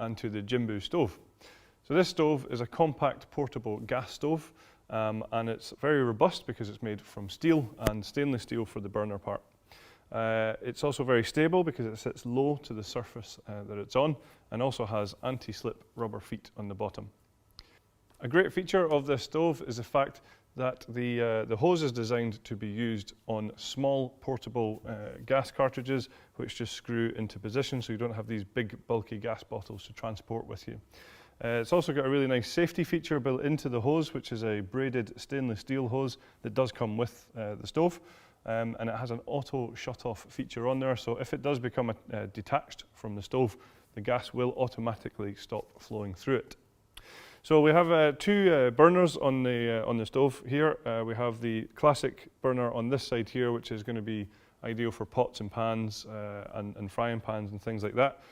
and to the Jimbu stove. So this stove is a compact portable gas stove, and it's very robust because it's made from steel and stainless steel for the burner part. It's also very stable because it sits low to the surface that it's on, and also has anti-slip rubber feet on the bottom. A great feature of this stove is the fact that the hose is designed to be used on small portable gas cartridges which just screw into position, so you don't have these big bulky gas bottles to transport with you. It's also got a really nice safety feature built into the hose, which is a braided stainless steel hose that does come with the stove, and it has an auto shut-off feature on there, so if it does become detached from the stove, the gas will automatically stop flowing through it. So we have two burners on the stove here. We have the classic burner on this side here, which is going to be ideal for pots and pans and frying pans and things like that.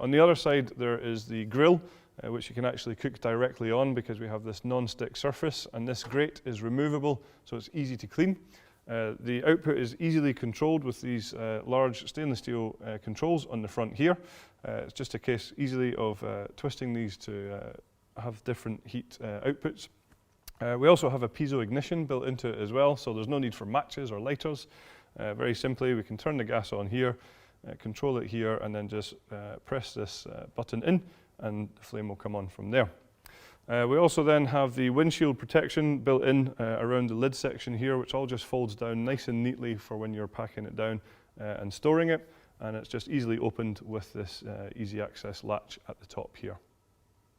On the other side there is the grill, which you can actually cook directly on because we have this non-stick surface, and this grate is removable, so it's easy to clean. The output is easily controlled with these large stainless steel controls on the front here. It's just a case easily of twisting these to have different heat outputs. We also have a piezo ignition built into it as well, so there's no need for matches or lighters. Very simply, we can turn the gas on here, control it here, and then just press this button in, and the flame will come on from there. We also then have the windshield protection built in around the lid section here, which all just folds down nice and neatly for when you're packing it down and storing it, and it's just easily opened with this easy access latch at the top here.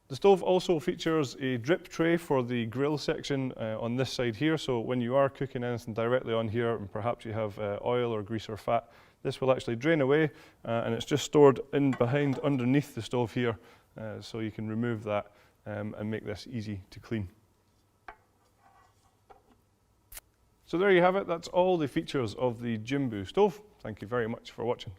The stove also features a drip tray for the grill section on this side here, so when you are cooking anything directly on here and perhaps you have oil or grease or fat, this will actually drain away, and it's just stored in behind underneath the stove here, so you can remove that and make this easy to clean. So there you have it, that's all the features of the Jimbu stove. Thank you very much for watching.